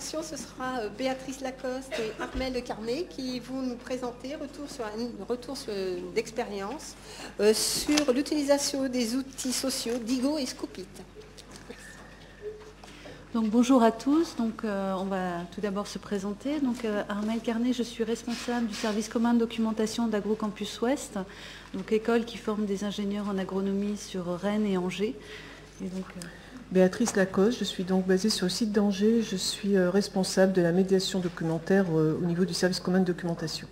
intervention, ce sera Béatrice Lacoste et Armelle Carnet qui vont nous présenter un retour d'expérience sur l'utilisation des outils sociaux Digo et Scoopit. Donc, bonjour à tous. Donc, on va tout d'abord se présenter. Donc, Armelle Carnet, je suis responsable du service commun de documentation d'AgroCampus Ouest, donc école qui forme des ingénieurs en agronomie sur Rennes et Angers. Et donc, Béatrice Lacoste, je suis donc basée sur le site d'Angers. Je suis responsable de la médiation documentaire au niveau du service commun de documentation.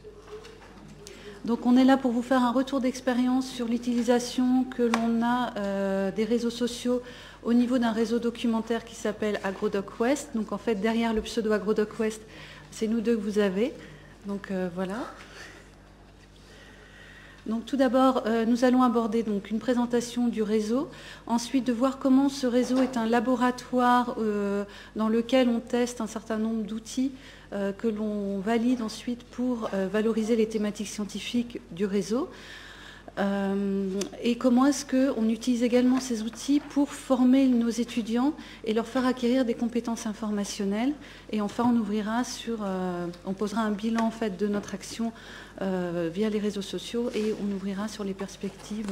Donc on est là pour vous faire un retour d'expérience sur l'utilisation que l'on a des réseaux sociaux au niveau d'un réseau documentaire qui s'appelle AgroDoc West. Donc en fait derrière le pseudo AgroDoc West, c'est nous deux que vous avez. Donc voilà. Donc tout d'abord, nous allons aborder donc une présentation du réseau, ensuite de voir comment ce réseau est un laboratoire dans lequel on teste un certain nombre d'outils que l'on valide ensuite pour valoriser les thématiques scientifiques du réseau. Et comment est-ce qu'on utilise également ces outils pour former nos étudiants et leur faire acquérir des compétences informationnelles. Et enfin, on posera un bilan en fait de notre action via les réseaux sociaux et on ouvrira sur les perspectives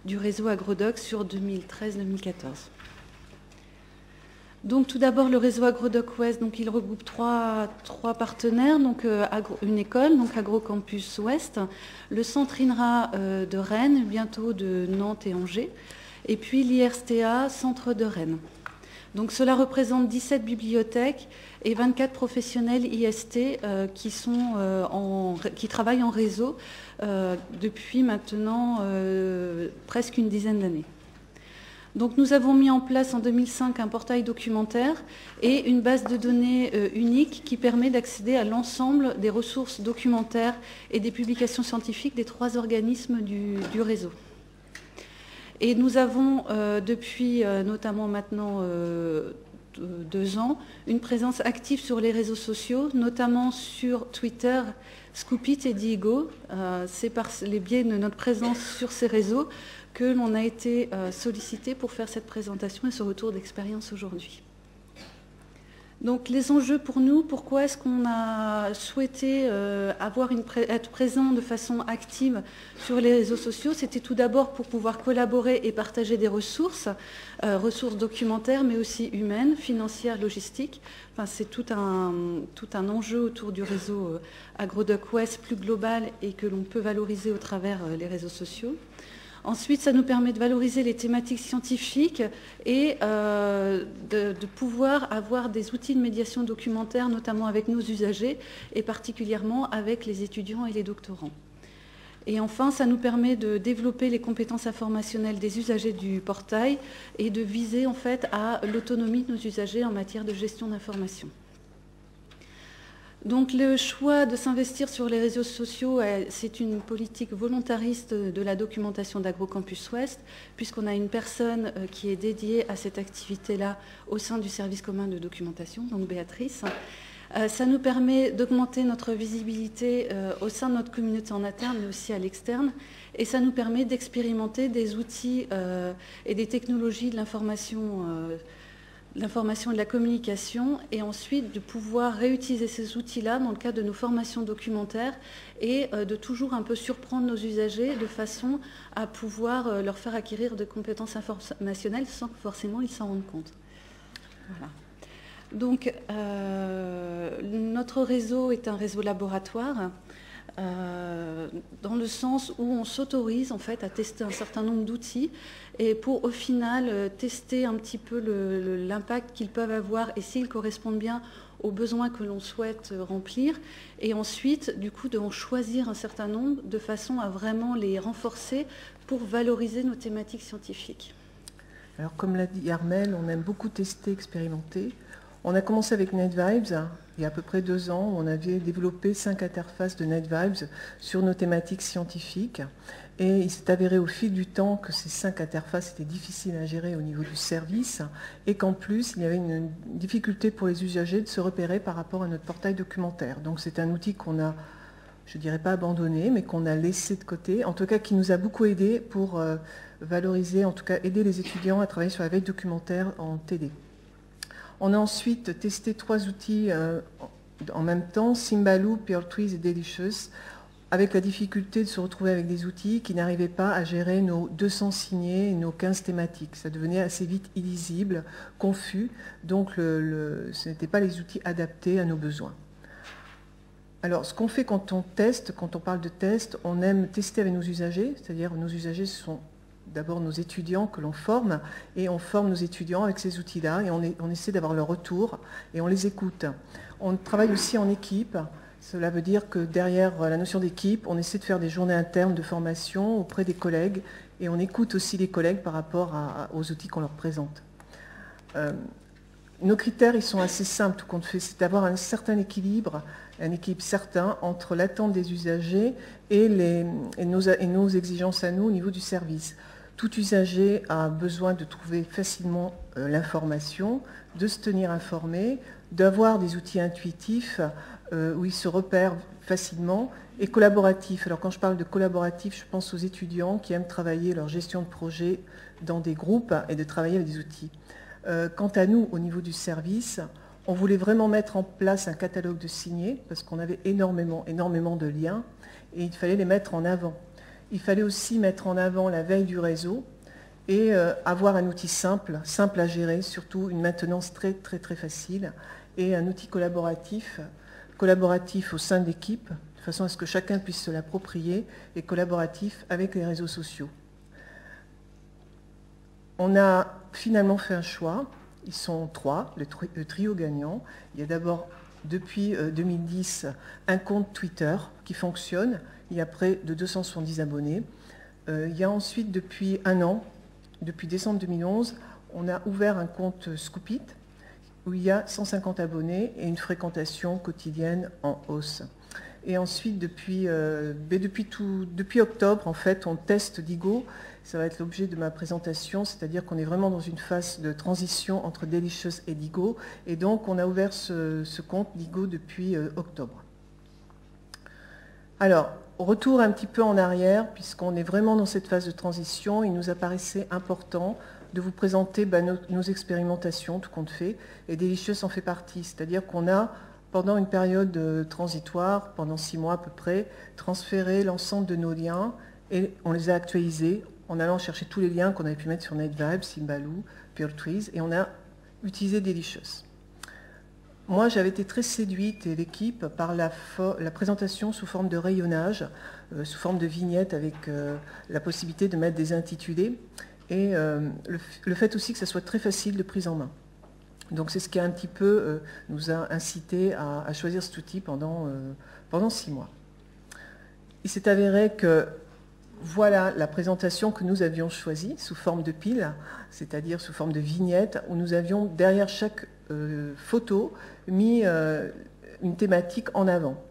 du réseau AgroDoc sur 2013-2014. Donc tout d'abord le réseau AgroDoc Ouest, donc il regroupe trois partenaires, donc une école, donc AgroCampus Ouest, le centre INRA de Rennes, bientôt de Nantes et Angers, et puis l'IRSTA, centre de Rennes. Donc cela représente 17 bibliothèques et 24 professionnels IST qui travaillent en réseau depuis maintenant presque une dizaine d'années. Donc nous avons mis en place en 2005 un portail documentaire et une base de données unique qui permet d'accéder à l'ensemble des ressources documentaires et des publications scientifiques des 3 organismes du réseau. Et nous avons depuis notamment maintenant 2 ans une présence active sur les réseaux sociaux, notamment sur Twitter, Scoopit et Digo. C'est par les biais de notre présence sur ces réseaux que l'on a été sollicité pour faire cette présentation et ce retour d'expérience aujourd'hui. Donc les enjeux pour nous, pourquoi est-ce qu'on a souhaité être présent de façon active sur les réseaux sociaux? C'était tout d'abord pour pouvoir collaborer et partager des ressources documentaires, mais aussi humaines, financières, logistiques. Enfin, c'est tout un enjeu autour du réseau AgroDoc West plus global et que l'on peut valoriser au travers les réseaux sociaux. Ensuite, ça nous permet de valoriser les thématiques scientifiques et de pouvoir avoir des outils de médiation documentaire, notamment avec nos usagers et particulièrement avec les étudiants et les doctorants. Et enfin, ça nous permet de développer les compétences informationnelles des usagers du portail et de viser en fait à l'autonomie de nos usagers en matière de gestion d'information. Donc le choix de s'investir sur les réseaux sociaux, c'est une politique volontariste de la documentation d'AgroCampus Ouest, puisqu'on a une personne qui est dédiée à cette activité-là au sein du service commun de documentation, donc Béatrice. Ça nous permet d'augmenter notre visibilité au sein de notre communauté en interne, mais aussi à l'externe, et ça nous permet d'expérimenter des outils et des technologies de l'information et de la communication, et ensuite de pouvoir réutiliser ces outils-là dans le cadre de nos formations documentaires et de toujours un peu surprendre nos usagers de façon à pouvoir leur faire acquérir de compétences informationnelles sans que forcément ils s'en rendent compte. Voilà. Donc notre réseau est un réseau laboratoire dans le sens où on s'autorise en fait à tester un certain nombre d'outils et pour au final tester un petit peu l'impact qu'ils peuvent avoir et s'ils correspondent bien aux besoins que l'on souhaite remplir et ensuite du coup d'en choisir un certain nombre de façon à vraiment les renforcer pour valoriser nos thématiques scientifiques. Alors comme l'a dit Armelle, on aime beaucoup tester, expérimenter. On a commencé avec NetVibes il y a à peu près 2 ans. On avait développé 5 interfaces de NetVibes sur nos thématiques scientifiques. Et il s'est avéré au fil du temps que ces 5 interfaces étaient difficiles à gérer au niveau du service et qu'en plus, il y avait une difficulté pour les usagers de se repérer par rapport à notre portail documentaire. Donc c'est un outil qu'on a, je ne dirais pas abandonné, mais qu'on a laissé de côté, en tout cas qui nous a beaucoup aidé pour valoriser, en tout cas aider les étudiants à travailler sur la veille documentaire en TD. On a ensuite testé 3 outils en même temps, Symbaloo, Pearl-Trees et Delicious, avec la difficulté de se retrouver avec des outils qui n'arrivaient pas à gérer nos 200 signés et nos 15 thématiques. Ça devenait assez vite illisible, confus, donc ce n'étaient pas les outils adaptés à nos besoins. Alors, ce qu'on fait quand on teste, quand on parle de test, on aime tester avec nos usagers, c'est-à-dire nos usagers, ce sont d'abord nos étudiants que l'on forme, et on forme nos étudiants avec ces outils-là, et on essaie d'avoir leur retour, et on les écoute. On travaille aussi en équipe. Cela veut dire que derrière la notion d'équipe, on essaie de faire des journées internes de formation auprès des collègues et on écoute aussi les collègues par rapport aux outils qu'on leur présente. Nos critères, ils sont assez simples, tout compte fait, c'est d'avoir un certain équilibre, un équilibre certain entre l'attente des usagers et nos exigences à nous au niveau du service. Tout usager a besoin de trouver facilement l'information, de se tenir informé, d'avoir des outils intuitifs où il se repère facilement, et collaboratif. Alors quand je parle de collaboratif, je pense aux étudiants qui aiment travailler leur gestion de projet dans des groupes et de travailler avec des outils. Quant à nous, au niveau du service, on voulait vraiment mettre en place un catalogue de signés, parce qu'on avait énormément de liens, et il fallait les mettre en avant. Il fallait aussi mettre en avant la veille du réseau, et avoir un outil simple à gérer, surtout une maintenance très facile, et un outil collaboratif au sein de l'équipe, de façon à ce que chacun puisse se l'approprier, et collaboratif avec les réseaux sociaux. On a finalement fait un choix, ils sont 3, le trio gagnant. Il y a d'abord, depuis 2010, un compte Twitter qui fonctionne, il y a près de 270 abonnés. Il y a ensuite, depuis un an, depuis décembre 2011, on a ouvert un compte Scoopit, où il y a 150 abonnés et une fréquentation quotidienne en hausse. Et ensuite, depuis octobre, en fait, on teste Digo. Ça va être l'objet de ma présentation, c'est-à-dire qu'on est vraiment dans une phase de transition entre Delicious et Digo. Et donc, on a ouvert ce compte Digo depuis octobre. Alors, retour un petit peu en arrière, puisqu'on est vraiment dans cette phase de transition, il nous apparaissait important de vous présenter nos expérimentations, tout compte fait, et Delicious en fait partie. C'est-à-dire qu'on a, pendant une période transitoire, pendant 6 mois à peu près, transféré l'ensemble de nos liens et on les a actualisés en allant chercher tous les liens qu'on avait pu mettre sur NetVibes, Symbaloo, Pearl-Trees, et on a utilisé Delicious. Moi, j'avais été très séduite, et l'équipe, par la présentation sous forme de rayonnage, sous forme de vignette avec la possibilité de mettre des intitulés, et le fait aussi que ça soit très facile de prise en main. Donc c'est ce qui a un petit peu nous a incité à choisir cet outil pendant 6 mois. Il s'est avéré que voilà la présentation que nous avions choisie sous forme de pile, c'est-à-dire sous forme de vignette, où nous avions derrière chaque photo mis une thématique en avant.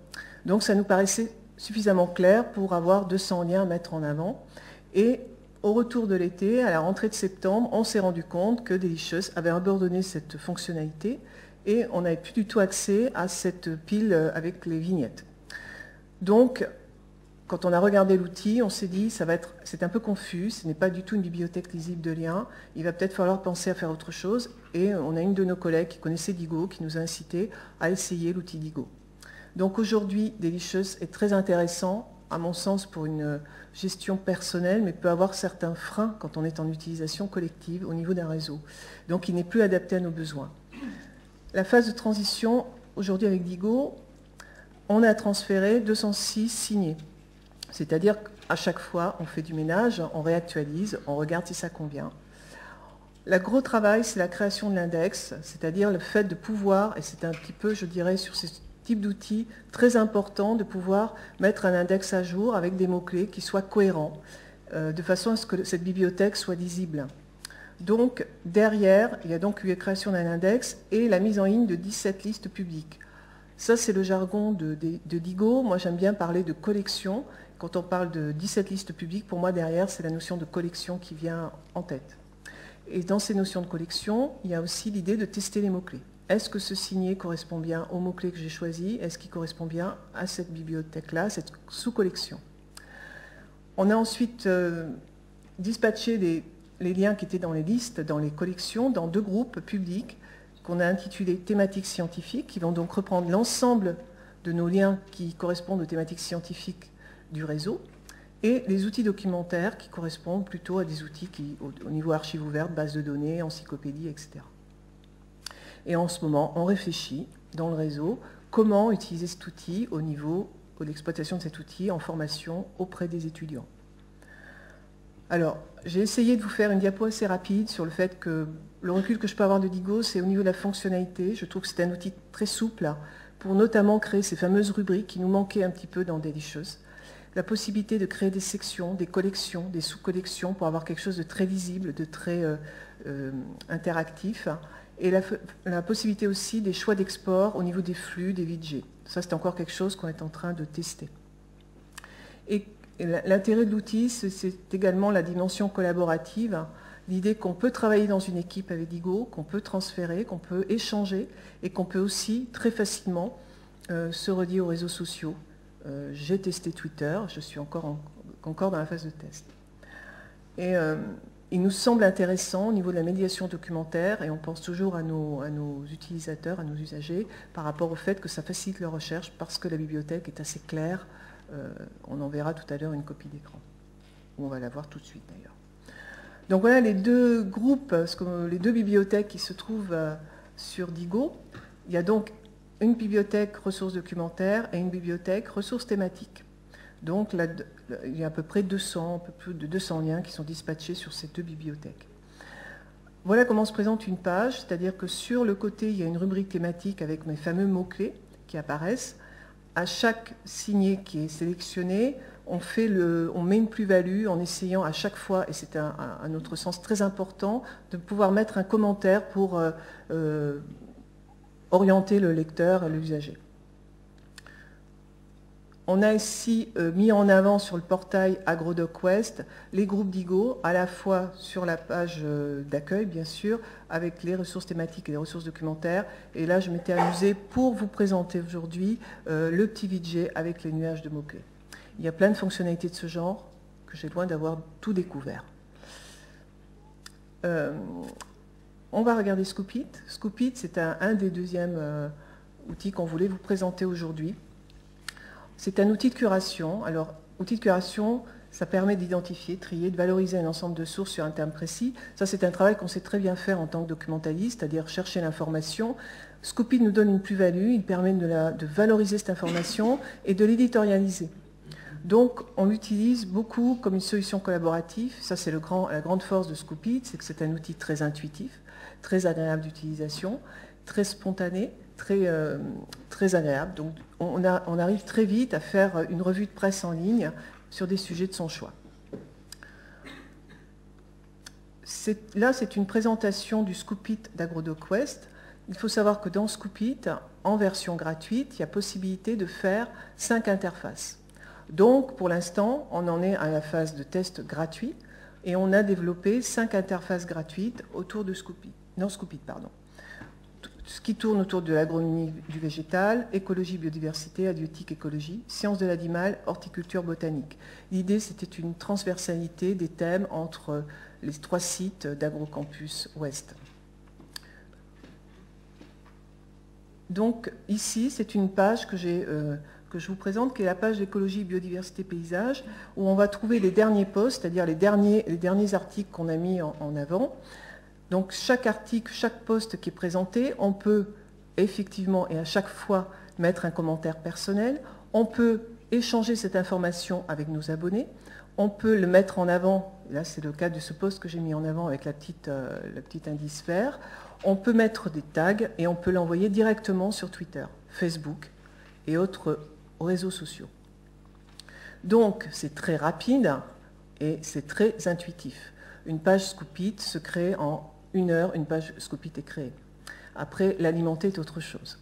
Donc ça nous paraissait suffisamment clair pour avoir 200 liens à mettre en avant. Et au retour de l'été, à la rentrée de septembre, on s'est rendu compte que Delicious avait abandonné cette fonctionnalité et on n'avait plus du tout accès à cette pile avec les vignettes. Donc, quand on a regardé l'outil, on s'est dit, c'est un peu confus, ce n'est pas du tout une bibliothèque lisible de liens, il va peut-être falloir penser à faire autre chose. Et on a une de nos collègues qui connaissait Digo, qui nous a incité à essayer l'outil Digo. Donc aujourd'hui, Delicious est très intéressant, à mon sens, pour une gestion personnelle, mais peut avoir certains freins quand on est en utilisation collective au niveau d'un réseau. Donc il n'est plus adapté à nos besoins. La phase de transition, aujourd'hui avec Digo, on a transféré 206 signés. C'est-à-dire qu'à chaque fois, on fait du ménage, on réactualise, on regarde si ça convient. Le gros travail, c'est la création de l'index, c'est-à-dire le fait de pouvoir, et c'est un petit peu, je dirais, sur ces types d'outils, très important de pouvoir mettre un index à jour avec des mots-clés qui soient cohérents, de façon à ce que cette bibliothèque soit lisible. Donc, derrière, il y a donc eu la création d'un index et la mise en ligne de 17 listes publiques. Ça, c'est le jargon de Digo. Moi, j'aime bien parler de collection. Quand on parle de 17 listes publiques, pour moi, derrière, c'est la notion de collection qui vient en tête. Et dans ces notions de collection, il y a aussi l'idée de tester les mots-clés. Est-ce que ce signé correspond bien aux mots-clés que j'ai choisis? Est-ce qu'il correspond bien à cette bibliothèque-là, cette sous-collection? On a ensuite dispatché les liens qui étaient dans les listes, dans les collections, dans 2 groupes publics qu'on a intitulé thématiques scientifiques, qui vont donc reprendre l'ensemble de nos liens qui correspondent aux thématiques scientifiques du réseau, et les outils documentaires qui correspondent plutôt à des outils qui, au niveau archives ouvertes, bases de données, encyclopédies, etc. Et en ce moment, on réfléchit dans le réseau comment utiliser cet outil au niveau de l'exploitation de cet outil en formation auprès des étudiants. Alors, j'ai essayé de vous faire une diapo assez rapide sur le fait que le recul que je peux avoir de Digo, c'est au niveau de la fonctionnalité. Je trouve que c'est un outil très souple pour notamment créer ces fameuses rubriques qui nous manquaient un petit peu dans Delicious. La possibilité de créer des sections, des collections, des sous-collections pour avoir quelque chose de très visible, de très interactif. Et la possibilité aussi des choix d'export au niveau des flux, des widgets. Ça, c'est encore quelque chose qu'on est en train de tester. Et l'intérêt de l'outil, c'est également la dimension collaborative, l'idée qu'on peut travailler dans une équipe avec Digo, qu'on peut transférer, qu'on peut échanger et qu'on peut aussi très facilement se relier aux réseaux sociaux. J'ai testé Twitter, je suis encore dans la phase de test. Et il nous semble intéressant au niveau de la médiation documentaire, et on pense toujours à nos utilisateurs, à nos usagers, par rapport au fait que ça facilite leur recherche parce que la bibliothèque est assez claire. On en verra tout à l'heure une copie d'écran. On va la voir tout de suite d'ailleurs. Donc voilà les deux groupes, les deux bibliothèques qui se trouvent sur Digo. Il y a donc une bibliothèque ressources documentaires et une bibliothèque ressources thématiques. Donc là, il y a à peu près 200, un peu plus de 200 liens qui sont dispatchés sur ces deux bibliothèques. Voilà comment se présente une page, c'est-à-dire que sur le côté, il y a une rubrique thématique avec mes fameux mots-clés qui apparaissent. À chaque signet qui est sélectionné, on met une plus-value en essayant à chaque fois, et c'est à notre sens très important, de pouvoir mettre un commentaire pour orienter le lecteur et l'usager. On a ici mis en avant sur le portail AgroDocWest les groupes Digo, à la fois sur la page d'accueil, bien sûr, avec les ressources thématiques et les ressources documentaires. Et là, je m'étais amusée pour vous présenter aujourd'hui le petit widget avec les nuages de mots-clés. Il y a plein de fonctionnalités de ce genre que j'ai loin d'avoir tout découvert. On va regarder Scoopit. Scoopit, c'est un des deuxièmes outils qu'on voulait vous présenter aujourd'hui. C'est un outil de curation. Alors, outil de curation, ça permet d'identifier, trier, de valoriser un ensemble de sources sur un terme précis. Ça, c'est un travail qu'on sait très bien faire en tant que documentaliste, c'est-à-dire chercher l'information. Scoopit nous donne une plus-value, il permet de valoriser cette information et de l'éditorialiser. Donc, on l'utilise beaucoup comme une solution collaborative. Ça, c'est la grande force de Scoopit, c'est que c'est un outil très intuitif, très agréable d'utilisation, très spontané, très agréable. Donc, on arrive très vite à faire une revue de presse en ligne sur des sujets de son choix. Là, c'est une présentation du Scoopit d'AgroDocWest. Il faut savoir que dans Scoopit, en version gratuite, il y a possibilité de faire 5 interfaces. Donc, pour l'instant, on en est à la phase de test gratuit et on a développé 5 interfaces gratuites autour de Scoopit. Non, Scoopit, pardon. Ce qui tourne autour de l'agronomie du végétal, écologie, biodiversité, halieutique, écologie, sciences de l'animal, horticulture, botanique. L'idée, c'était une transversalité des thèmes entre les 3 sites d'AgroCampus Ouest. Donc ici, c'est une page que je vous présente, qui est la page d'écologie, biodiversité, paysage, où on va trouver les derniers posts, c'est-à-dire les derniers articles qu'on a mis en avant. Donc chaque article, chaque post qui est présenté, on peut effectivement et à chaque fois mettre un commentaire personnel, on peut échanger cette information avec nos abonnés, on peut le mettre en avant, là c'est le cas de ce post que j'ai mis en avant avec la petite indice vert, on peut mettre des tags et on peut l'envoyer directement sur Twitter, Facebook et autres réseaux sociaux. Donc c'est très rapide et c'est très intuitif. Une page Scoopit se crée en 1 heure, une page Scoopit est créée. Après, l'alimenter est autre chose.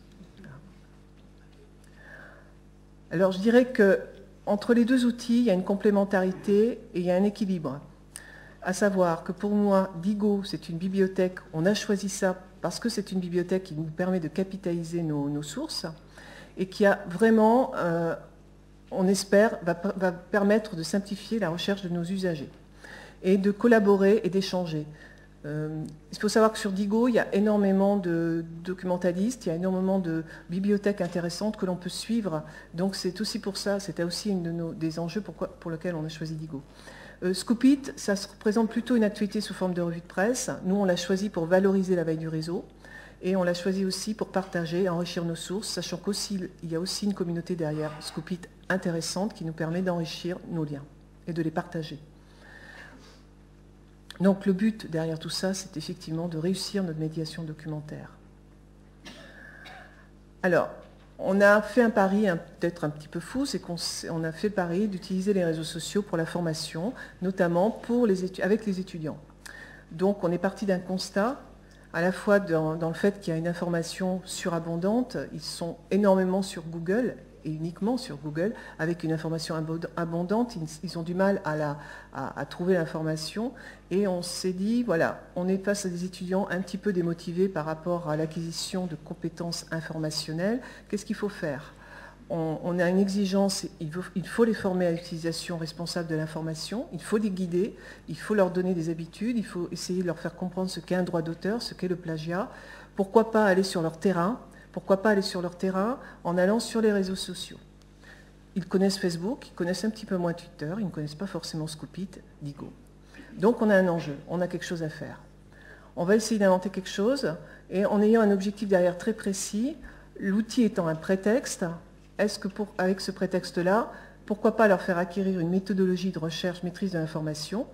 Alors, je dirais qu'entre les deux outils, il y a une complémentarité et il y a un équilibre. À savoir que pour moi, Digo, c'est une bibliothèque, on a choisi ça parce que c'est une bibliothèque qui nous permet de capitaliser nos sources et qui a vraiment, on espère, va permettre de simplifier la recherche de nos usagers et de collaborer et d'échanger. Il faut savoir que sur Digo, il y a énormément de documentalistes, il y a énormément de bibliothèques intéressantes que l'on peut suivre. Donc c'est aussi pour ça, c'était aussi des enjeux pour lesquels on a choisi Digo. Scoop.it, ça se représente plutôt une actualité sous forme de revue de presse. Nous, on l'a choisi pour valoriser la veille du réseau. Et on l'a choisi aussi pour partager, enrichir nos sources, sachant qu'il y a aussi une communauté derrière Scoop.it intéressante qui nous permet d'enrichir nos liens et de les partager. Donc le but derrière tout ça, c'est effectivement de réussir notre médiation documentaire. Alors, on a fait un pari peut-être un petit peu fou, c'est qu'on a fait pari d'utiliser les réseaux sociaux pour la formation, notamment avec les étudiants. Donc on est parti d'un constat, à la fois dans le fait qu'il y a une information surabondante, ils sont énormément sur Google, et uniquement sur Google, avec une information abondante, ils ont du mal à trouver l'information, et on s'est dit, voilà, on est face à des étudiants un petit peu démotivés par rapport à l'acquisition de compétences informationnelles, qu'est-ce qu'il faut faire ? On a une exigence, il faut les former à l'utilisation responsable de l'information, il faut les guider, il faut leur donner des habitudes, il faut essayer de leur faire comprendre ce qu'est un droit d'auteur, ce qu'est le plagiat, pourquoi pas aller sur leur terrain, en allant sur les réseaux sociaux. Ils connaissent Facebook, ils connaissent un petit peu moins Twitter, ils ne connaissent pas forcément Scoop.it, Digo. Donc on a un enjeu, on a quelque chose à faire. On va essayer d'inventer quelque chose, et en ayant un objectif derrière très précis, l'outil étant un prétexte, est-ce que avec ce prétexte-là, pourquoi pas leur faire acquérir une méthodologie de recherche, maîtrise de l'information,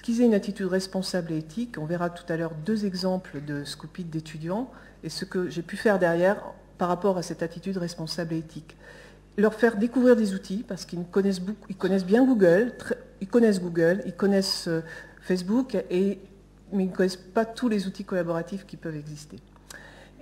qu'ils aient une attitude responsable et éthique. On verra tout à l'heure 2 exemples de Scoop.it d'étudiants, et ce que j'ai pu faire derrière par rapport à cette attitude responsable et éthique. Leur faire découvrir des outils, parce qu'ils connaissent bien Google, ils connaissent Facebook, mais ils ne connaissent pas tous les outils collaboratifs qui peuvent exister.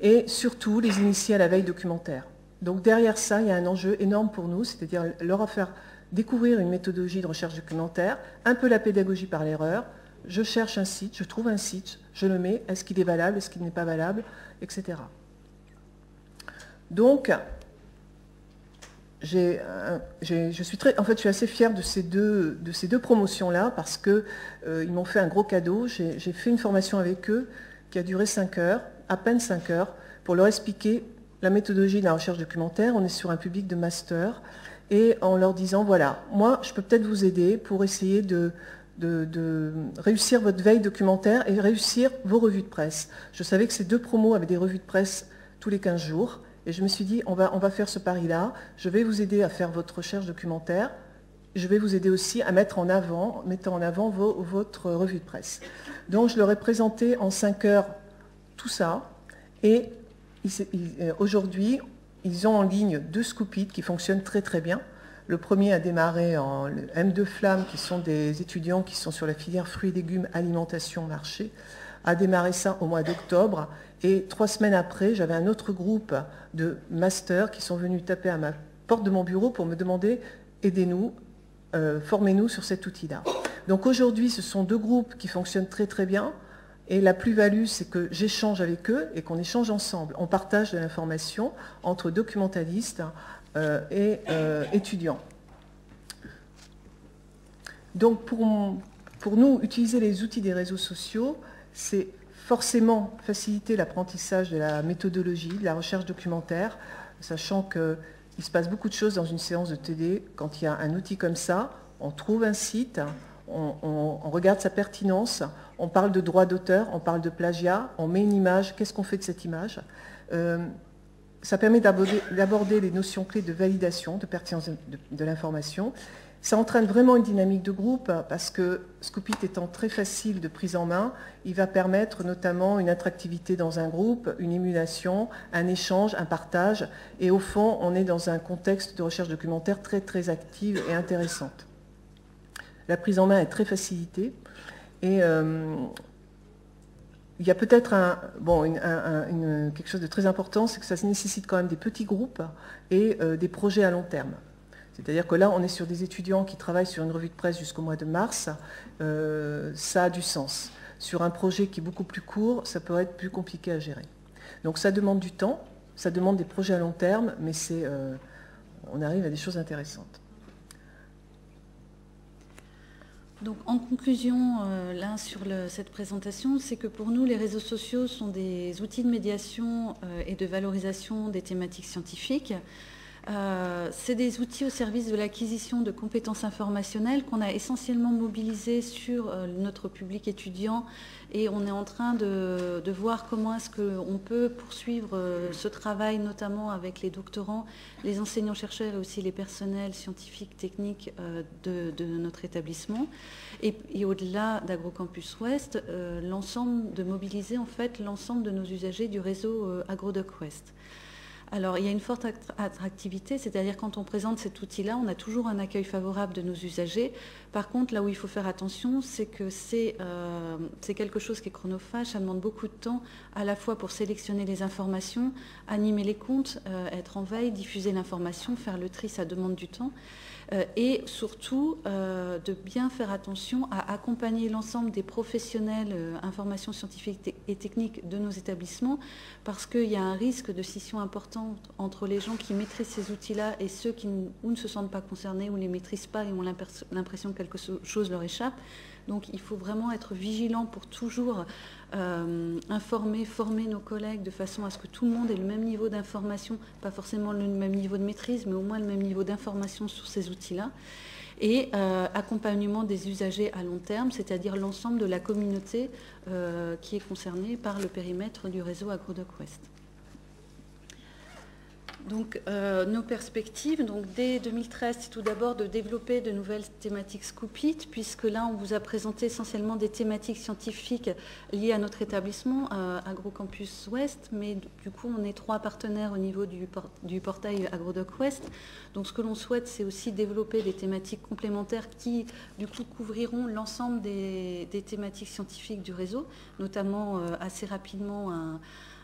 Et surtout, les initier à la veille documentaire. Donc derrière ça, il y a un enjeu énorme pour nous, c'est-à-dire leur faire découvrir une méthodologie de recherche documentaire, un peu la pédagogie par l'erreur. Je cherche un site, je trouve un site, je le mets, est-ce qu'il est valable, est-ce qu'il n'est pas valable, etc. Donc, je suis assez fière de ces deux promotions-là parce qu'ils m'ont fait un gros cadeau. J'ai fait une formation avec eux qui a duré 5 heures, à peine 5 heures, pour leur expliquer la méthodologie de la recherche documentaire. On est sur un public de master, et en leur disant, voilà, moi, je peux peut-être vous aider pour essayer de réussir votre veille documentaire et réussir vos revues de presse. Je savais que ces 2 promos avaient des revues de presse tous les 15 jours, et je me suis dit, on va faire ce pari-là, je vais vous aider à faire votre recherche documentaire, je vais vous aider aussi à mettre en avant votre revue de presse. Donc je leur ai présenté en 5 heures tout ça, et aujourd'hui, ils ont en ligne 2 Scoop.it qui fonctionnent très très bien. Le premier a démarré en M2 Flamme, qui sont des étudiants qui sont sur la filière fruits et légumes, alimentation, marché, a démarré ça au mois d'octobre. Et 3 semaines après, j'avais un autre groupe de masters qui sont venus taper à ma porte de mon bureau pour me demander « aidez-nous, formez-nous sur cet outil-là ». Donc aujourd'hui, ce sont 2 groupes qui fonctionnent très très bien. Et la plus-value, c'est que j'échange avec eux et qu'on échange ensemble. On partage de l'information entre documentalistes et étudiants. Donc pour nous, utiliser les outils des réseaux sociaux, c'est forcément faciliter l'apprentissage de la méthodologie, de la recherche documentaire, sachant qu'il se passe beaucoup de choses dans une séance de TD. Quand il y a un outil comme ça, on trouve un site, on regarde sa pertinence, on parle de droit d'auteur, on parle de plagiat, on met une image, qu'est-ce qu'on fait de cette image ? Ça permet d'aborder les notions clés de validation, de pertinence de l'information. Ça entraîne vraiment une dynamique de groupe parce que Scoop.it étant très facile de prise en main, il va permettre notamment une attractivité dans un groupe, une émulation, un échange, un partage. Et au fond, on est dans un contexte de recherche documentaire très très active et intéressante. La prise en main est très facilitée et il y a peut-être quelque chose de très important, c'est que ça nécessite quand même des petits groupes et des projets à long terme. C'est-à-dire que là, on est sur des étudiants qui travaillent sur une revue de presse jusqu'au mois de mars, ça a du sens. Sur un projet qui est beaucoup plus court, ça peut être plus compliqué à gérer. Donc ça demande du temps, ça demande des projets à long terme, mais on arrive à des choses intéressantes. Donc, en conclusion, là, sur cette présentation, c'est que pour nous, les réseaux sociaux sont des outils de médiation et de valorisation des thématiques scientifiques. C'est des outils au service de l'acquisition de compétences informationnelles qu'on a essentiellement mobilisées sur notre public étudiant, et on est en train de voir comment est-ce qu'on peut poursuivre ce travail, notamment avec les doctorants, les enseignants-chercheurs et aussi les personnels scientifiques, techniques de notre établissement. Et au-delà d'AgroCampus Ouest, de mobiliser en fait l'ensemble de nos usagers du réseau AgroDoc Ouest. Alors, il y a une forte attractivité, c'est-à-dire quand on présente cet outil-là, on a toujours un accueil favorable de nos usagers. Par contre, là où il faut faire attention, c'est que c'est quelque chose qui est chronophage, ça demande beaucoup de temps, à la fois pour sélectionner les informations, animer les comptes, être en veille, diffuser l'information, faire le tri, ça demande du temps. Et surtout de bien faire attention à accompagner l'ensemble des professionnels information scientifique et technique de nos établissements, parce qu'il y a un risque de scission importante entre les gens qui maîtrisent ces outils-là et ceux qui ou ne se sentent pas concernés ou ne les maîtrisent pas et ont l'impression que quelque chose leur échappe. Donc il faut vraiment être vigilant pour toujours informer, former nos collègues de façon à ce que tout le monde ait le même niveau d'information, pas forcément le même niveau de maîtrise, mais au moins le même niveau d'information sur ces outils-là. Et accompagnement des usagers à long terme, c'est-à-dire l'ensemble de la communauté qui est concernée par le périmètre du réseau AgroDoc Ouest. Donc, nos perspectives, donc, dès 2013, c'est tout d'abord de développer de nouvelles thématiques Scoop-It, puisque là, on vous a présenté essentiellement des thématiques scientifiques liées à notre établissement, AgroCampus Ouest, mais du coup, on est 3 partenaires au niveau du portail AgroDoc Ouest. Donc, ce que l'on souhaite, c'est aussi développer des thématiques complémentaires qui, du coup, couvriront l'ensemble des thématiques scientifiques du réseau, notamment assez rapidement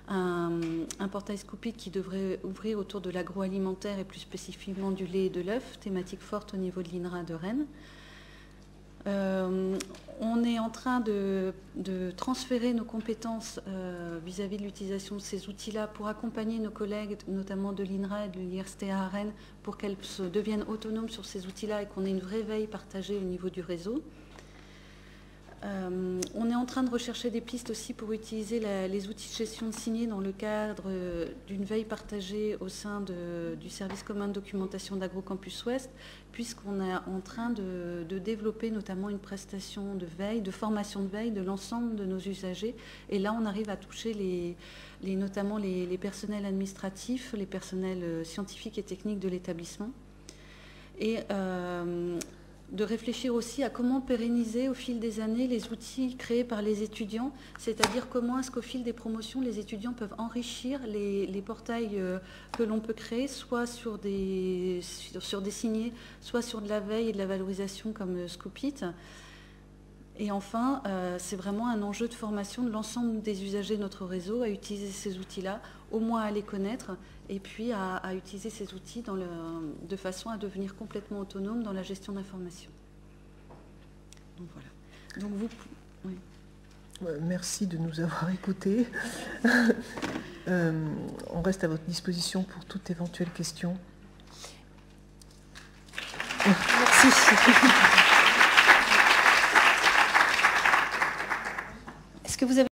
un portail Scoop-It qui devrait ouvrir autour de l'agroalimentaire et plus spécifiquement du lait et de l'œuf, thématique forte au niveau de l'INRA de Rennes. On est en train de transférer nos compétences vis-à-vis de l'utilisation de ces outils-là pour accompagner nos collègues, notamment de l'INRA et de l'IRSTA à Rennes, pour qu'elles deviennent autonomes sur ces outils-là et qu'on ait une vraie veille partagée au niveau du réseau. On est en train de rechercher des pistes aussi pour utiliser les outils de gestion de signés dans le cadre d'une veille partagée au sein du service commun de documentation d'AgroCampus Ouest, puisqu'on est en train de développer notamment une prestation de veille, de formation de veille de l'ensemble de nos usagers. Et là, on arrive à toucher notamment les personnels administratifs, les personnels scientifiques et techniques de l'établissement. Et de réfléchir aussi à comment pérenniser au fil des années les outils créés par les étudiants, c'est-à-dire comment est-ce qu'au fil des promotions, les étudiants peuvent enrichir les portails que l'on peut créer, soit sur des signés, soit sur de la veille et de la valorisation comme Scoop-It. Et enfin, c'est vraiment un enjeu de formation de l'ensemble des usagers de notre réseau à utiliser ces outils-là, au moins à les connaître, et puis à utiliser ces outils de façon à devenir complètement autonome dans la gestion d'informations. Donc voilà. Donc oui. Merci de nous avoir écoutés. On reste à votre disposition pour toute éventuelle question. Merci. Est-ce que vous avez